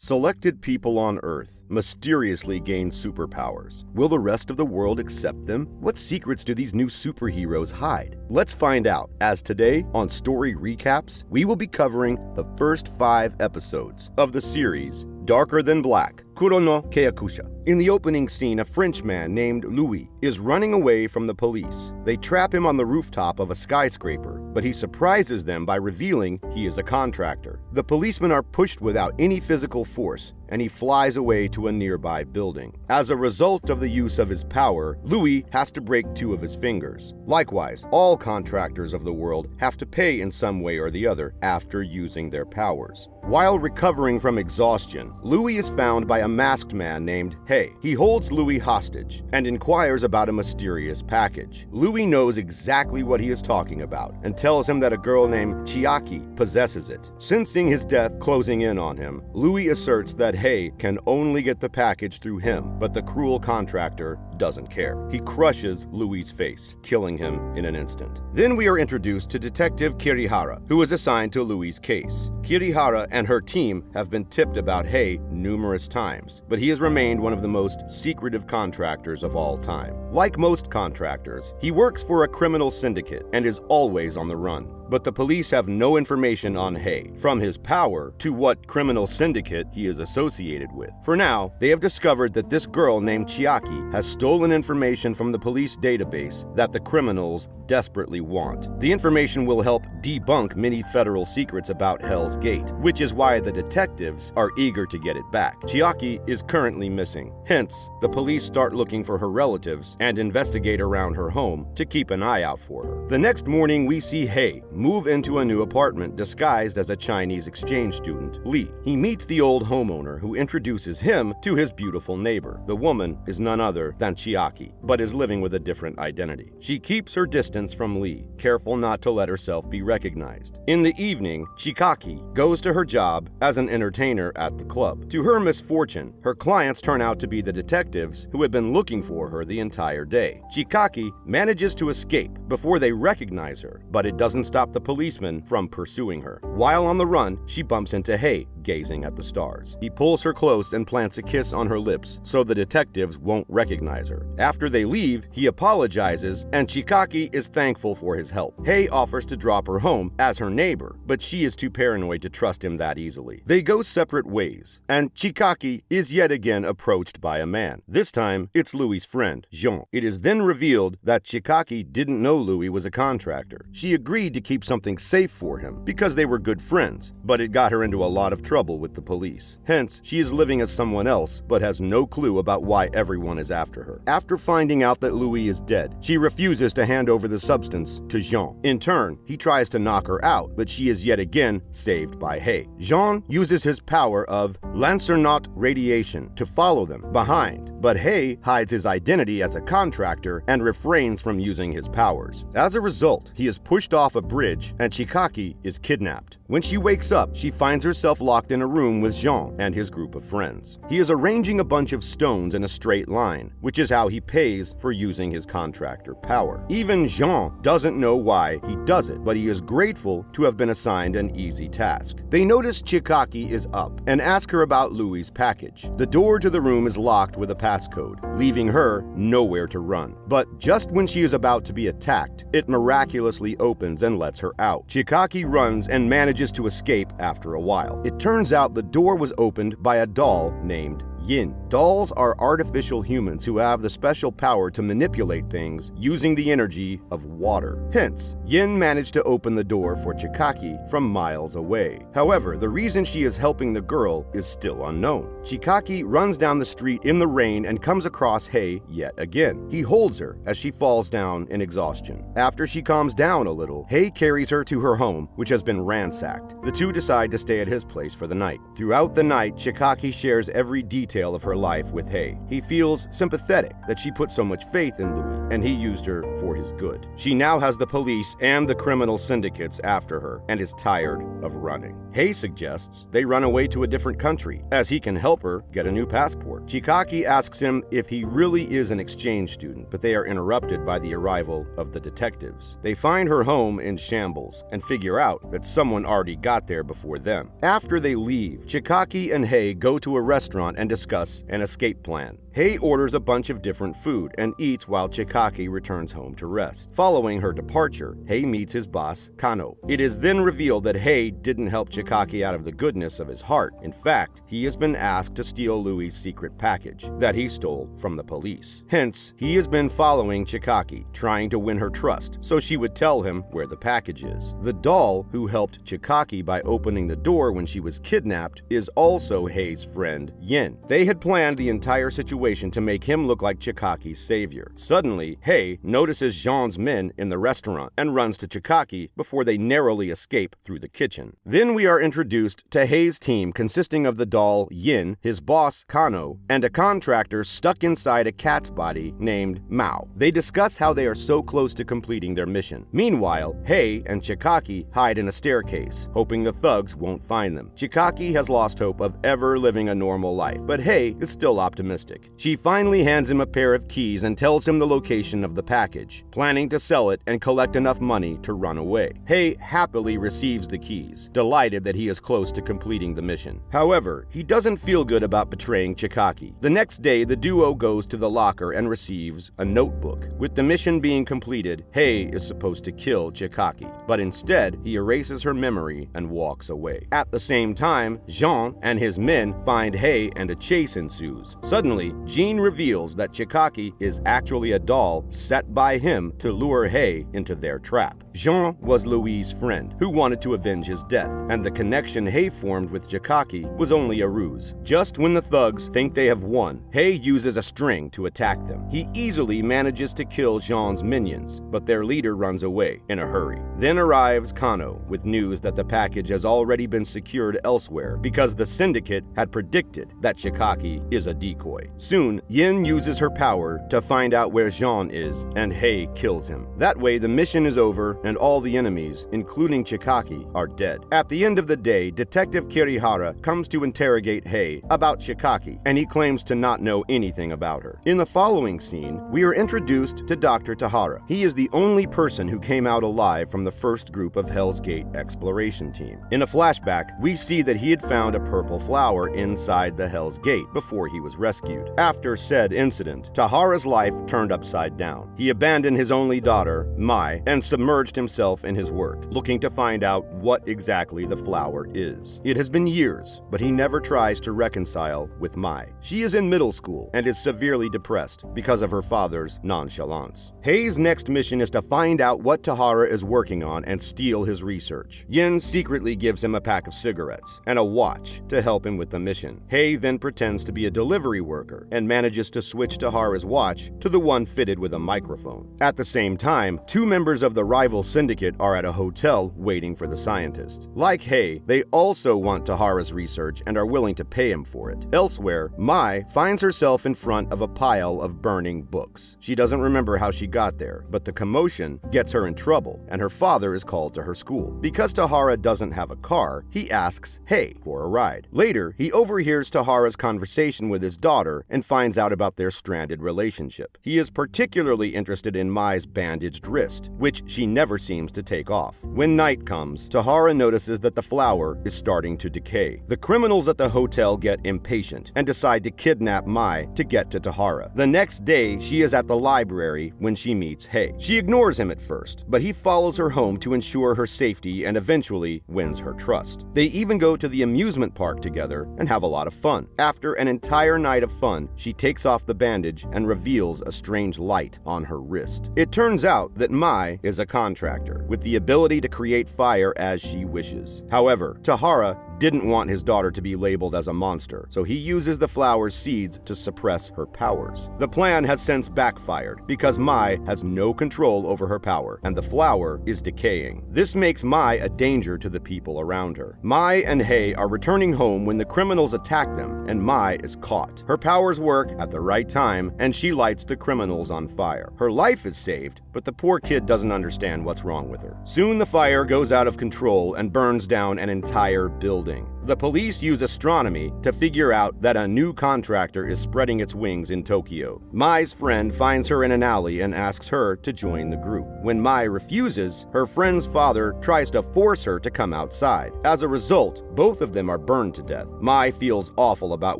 Selected people on Earth mysteriously gain superpowers. Will the rest of the world accept them? What secrets do these new superheroes hide? Let's find out, as today, on Story Recaps, we will be covering the first 5 episodes of the series Darker Than Black, Kuro no Keiyakusha. In the opening scene, a Frenchman named Louis is running away from the police. They trap him on the rooftop of a skyscraper, but he surprises them by revealing he is a contractor. The policemen are pushed without any physical force, and he flies away to a nearby building. As a result of the use of his power, Louis has to break 2 of his fingers. Likewise, all contractors of the world have to pay in some way or the other after using their powers. While recovering from exhaustion, Louis is found by a masked man named Hey. He holds Louis hostage and inquires about a mysterious package. Louis knows exactly what he is talking about and tells him that a girl named Chiaki possesses it. Sensing his death closing in on him, Louis asserts that Hey can only get the package through him, but the cruel contractor doesn't care. He crushes Louis' face, killing him in an instant. Then we are introduced to Detective Kirihara, who is assigned to Louis' case. Kirihara and her team have been tipped about Hey numerous times, but he has remained one of the most secretive contractors of all time. Like most contractors, he works for a criminal syndicate and is always on the run. But the police have no information on Hey, from his power to what criminal syndicate he is associated with. For now, they have discovered that this girl named Chiaki has stolen information from the police database that the criminals desperately want. The information will help debunk many federal secrets about Hell's Gate, which is why the detectives are eager to get it back. Chiaki is currently missing. Hence, the police start looking for her relatives and investigate around her home to keep an eye out for her. The next morning, we see Hey move into a new apartment disguised as a Chinese exchange student, Lee. He meets the old homeowner who introduces him to his beautiful neighbor. The woman is none other than Chiaki, but is living with a different identity. She keeps her distance from Lee, careful not to let herself be recognized. In the evening, Chiaki goes to her job as an entertainer at the club. To her misfortune, her clients turn out to be the detectives who had been looking for her the entire day. Chiaki manages to escape before they recognize her, but it doesn't stop the policeman from pursuing her. While on the run, she bumps into Hey, gazing at the stars. He pulls her close and plants a kiss on her lips so the detectives won't recognize her. After they leave, he apologizes and Chiaki is thankful for his help. Hey offers to drop her home as her neighbor, but she is too paranoid to trust him that easily. They go separate ways, and Chiaki is yet again approached by a man. This time, it's Louis' friend, Jean. It is then revealed that Chiaki didn't know Louis was a contractor. She agreed to keep something safe for him because they were good friends, but it got her into a lot of trouble with the police. Hence, she is living as someone else, but has no clue about why everyone is after her. After finding out that Louis is dead, she refuses to hand over the substance to Jean. In turn, he tries to knock her out, but she is yet again saved by Hey. Jean uses his power of Lancernaut radiation to follow them behind, but Hey hides his identity as a contractor and refrains from using his powers. As a result, he is pushed off a bridge and Chiaki is kidnapped. When she wakes up, she finds herself locked in a room with Jean and his group of friends. He is arranging a bunch of stones in a straight line, which is how he pays for using his contractor power. Even Jean doesn't know why he does it, but he is grateful to have been assigned an easy task. They notice Chiaki is up and ask her about Louis' package. The door to the room is locked with a passcode, leaving her nowhere to run. But just when she is about to be attacked, it miraculously opens and lets her out. Chiaki runs and manages to escape after a while. It turns out the door was opened by a doll named Yin. Dolls are artificial humans who have the special power to manipulate things using the energy of water. Hence, Yin managed to open the door for Chiaki from miles away. However, the reason she is helping the girl is still unknown. Chiaki runs down the street in the rain and comes across Hey yet again. He holds her as she falls down in exhaustion. After she calms down a little, Hey carries her to her home, which has been ransacked. The two decide to stay at his place for the night. Throughout the night, Chiaki shares every detail detail of her life with Hei. He feels sympathetic that she put so much faith in Louis, and he used her for his good. She now has the police and the criminal syndicates after her, and is tired of running. Hei suggests they run away to a different country, as he can help her get a new passport. Chikaki asks him if he really is an exchange student, but they are interrupted by the arrival of the detectives. They find her home in shambles, and figure out that someone already got there before them. After they leave, Chikaki and Hei go to a restaurant and discuss an escape plan. Hei orders a bunch of different food and eats while Chikaki returns home to rest. Following her departure, Hei meets his boss, Kano. It is then revealed that Hei didn't help Chikaki out of the goodness of his heart. In fact, he has been asked to steal Louis' secret package that he stole from the police. Hence, he has been following Chikaki, trying to win her trust so she would tell him where the package is. The doll who helped Chikaki by opening the door when she was kidnapped is also Hei's friend, Yin. They had planned the entire situation to make him look like Chikaki's savior. Suddenly, Hei notices Jean's men in the restaurant and runs to Chikaki before they narrowly escape through the kitchen. Then we are introduced to Hei's team consisting of the doll Yin, his boss Kano, and a contractor stuck inside a cat's body named Mao. They discuss how they are so close to completing their mission. Meanwhile, Hei and Chikaki hide in a staircase, hoping the thugs won't find them. Chikaki has lost hope of ever living a normal life, but Hei is still optimistic. She finally hands him a pair of keys and tells him the location of the package, planning to sell it and collect enough money to run away. Hei happily receives the keys, delighted that he is close to completing the mission. However, he doesn't feel good about betraying Chikaki. The next day, the duo goes to the locker and receives a notebook. With the mission being completed, Hei is supposed to kill Chikaki, but instead, he erases her memory and walks away. At the same time, Jean and his men find Hei and a chase ensues. Suddenly, Jean reveals that Chikaki is actually a doll set by him to lure Hei into their trap. Jean was Louis' friend, who wanted to avenge his death, and the connection Hei formed with Chikaki was only a ruse. Just when the thugs think they have won, Hei uses a string to attack them. He easily manages to kill Jean's minions, but their leader runs away in a hurry. Then arrives Kano with news that the package has already been secured elsewhere because the syndicate had predicted that Chikaki is a decoy. Soon, Yin uses her power to find out where Jean is, and Hei kills him. That way, the mission is over, and all the enemies, including Chikaki, are dead. At the end of the day, Detective Kirihara comes to interrogate Hei about Chikaki, and he claims to not know anything about her. In the following scene, we are introduced to Dr. Tahara. He is the only person who came out alive from the first group of Hell's Gate exploration team. In a flashback, we see that he had found a purple flower inside the Hell's Gate before he was rescued. After said incident, Tahara's life turned upside down. He abandoned his only daughter, Mai, and submerged himself in his work, looking to find out what exactly the flower is. It has been years, but he never tries to reconcile with Mai. She is in middle school and is severely depressed because of her father's nonchalance. Hei's next mission is to find out what Tahara is working on and steal his research. Yin secretly gives him a pack of cigarettes and a watch to help him with the mission. Hei then pretends to be a delivery worker and manages to switch Tahara's watch to the one fitted with a microphone. At the same time, two members of the rival syndicate are at a hotel waiting for the scientist. Like Hei, they also want Tahara's research and are willing to pay him for it. Elsewhere, Mai finds herself in front of a pile of burning books. She doesn't remember how she got there, but the commotion gets her in trouble, and her father is called to her school. Because Tahara doesn't have a car, he asks Hei for a ride. Later, he overhears Tahara's conversation with his daughter and finds out about their stranded relationship. He is particularly interested in Mai's bandaged wrist, which she never seems to take off. When night comes, Tahara notices that the flower is starting to decay. The criminals at the hotel get impatient and decide to kidnap Mai to get to Tahara. The next day, she is at the library when she meets Hei. She ignores him at first, but he follows her home to ensure her safety and eventually wins her trust. They even go to the amusement park together and have a lot of fun. After an entire night of fun, she takes off the bandage and reveals a strange light on her wrist. It turns out that Mai is a contractor with the ability to create fire as she wishes. However, Tahara didn't want his daughter to be labeled as a monster, so he uses the flower's seeds to suppress her powers. The plan has since backfired because Mai has no control over her power, and the flower is decaying. This makes Mai a danger to the people around her. Mai and Hei are returning home when the criminals attack them, and Mai is caught. Her powers work at the right time, and she lights the criminals on fire. Her life is saved, but the poor kid doesn't understand what's wrong with her. Soon the fire goes out of control and burns down an entire building. The police use astronomy to figure out that a new contractor is spreading its wings in Tokyo. Mai's friend finds her in an alley and asks her to join the group. When Mai refuses, her friend's father tries to force her to come outside. As a result, both of them are burned to death. Mai feels awful about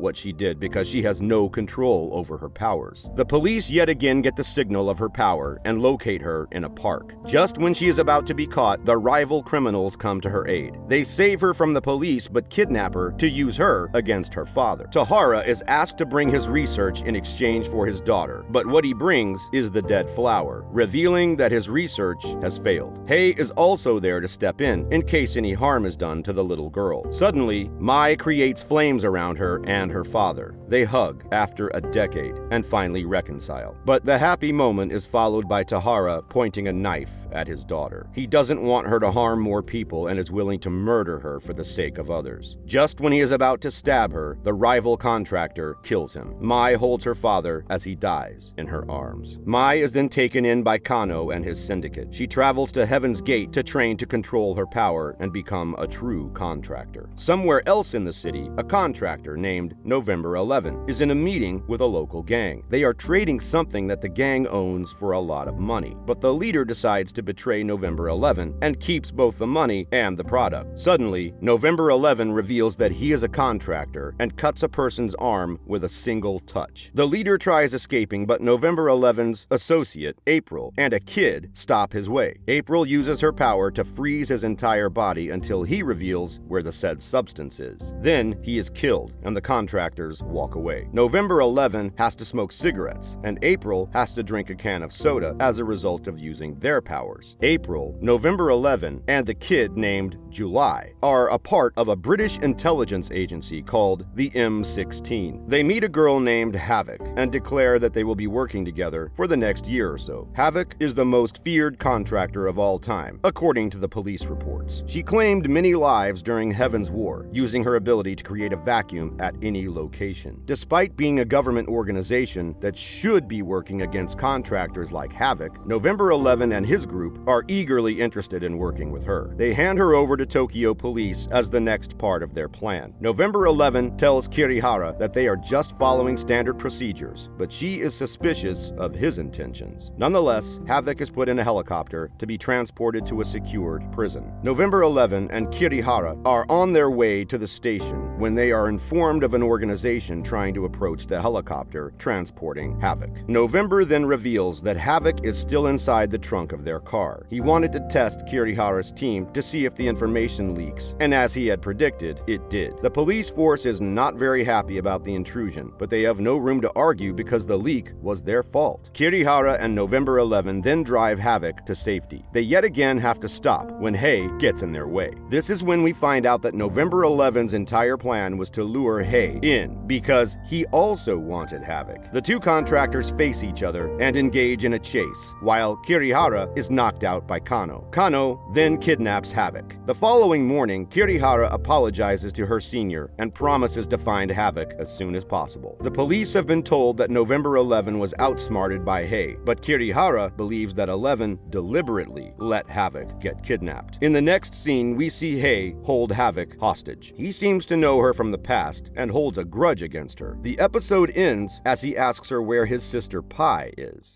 what she did because she has no control over her powers. The police yet again get the signal of her power and locate her in a park. Just when she is about to be caught, the rival criminals come to her aid. They save her from the police but kidnap her to use her against her father. Tahara is asked to bring his research in exchange for his daughter, but what he brings is the dead flower, revealing that his research has failed. Hei is also there to step in case any harm is done to the little girl. Suddenly, Mai creates flames around her and her father. They hug after a decade and finally reconcile. But the happy moment is followed by Tahara pointing a knife at his daughter. He doesn't want her to harm more people and is willing to murder her for the sake of others. Just when he is about to stab her, the rival contractor kills him. Mai holds her father as he dies in her arms. Mai is then taken in by Kano and his syndicate. She travels to Heaven's Gate to train to control her power and become a true contractor. Somewhere else in the city, a contractor named November 11 is in a meeting with a local gang. They are trading something that the gang owns for a lot of money, but the leader decides to betray November 11 and keeps both the money and the product. Suddenly, November 11 reveals that he is a contractor and cuts a person's arm with a single touch. The leader tries escaping, but November 11's associate, April, and a kid stop his way. April uses her power to freeze his entire body until he reveals where the said substance is. Then he is killed, and the contractors walk away. November 11 has to smoke cigarettes, and April has to drink a can of soda as a result of using their powers. April, November 11, and the kid named July are a part of a British intelligence agency called the M16. They meet a girl named Havoc and declare that they will be working together for the next year or so. Havoc is the most feared contractor of all time, according to the police reports. She claimed many lives during Heaven's War, using her ability to create a vacuum at any location. Despite being a government organization that should be working against contractors like Havoc, November 11 and his group are eagerly interested in working with her. They hand her over to Tokyo police as the next part of their plan. November 11 tells Kirihara that they are just following standard procedures, but she is suspicious of his intentions. Nonetheless, Havoc is put in a helicopter to be transported to a secured prison. November 11 and Kirihara are on their way to the station when they are informed of an organization trying to approach the helicopter transporting Havoc. November then reveals that Havoc is still inside the trunk of their car. He wanted to test Kirihara's team to see if the information leaks, and as he had predicted, it did. The police force is not very happy about the intrusion, but they have no room to argue because the leak was their fault. Kirihara and November 11 then drive Havoc to safety. They yet again have to stop when Hei gets in their way. This is when we find out that November 11's entire plan was to lure Hei in because he also wanted Havoc. The two contractors face each other and engage in a chase, while Kirihara is knocked out by Kano. Kano then kidnaps Havoc. The following morning, Kirihara apologizes to her senior and promises to find Havoc as soon as possible. The police have been told that November 11 was outsmarted by Hei, but Kirihara believes that 11 deliberately let Havoc get kidnapped. In the next scene, we see Hei hold Havoc hostage. He seems to know her from the past and holds a grudge against her. The episode ends as he asks her where his sister Pai is.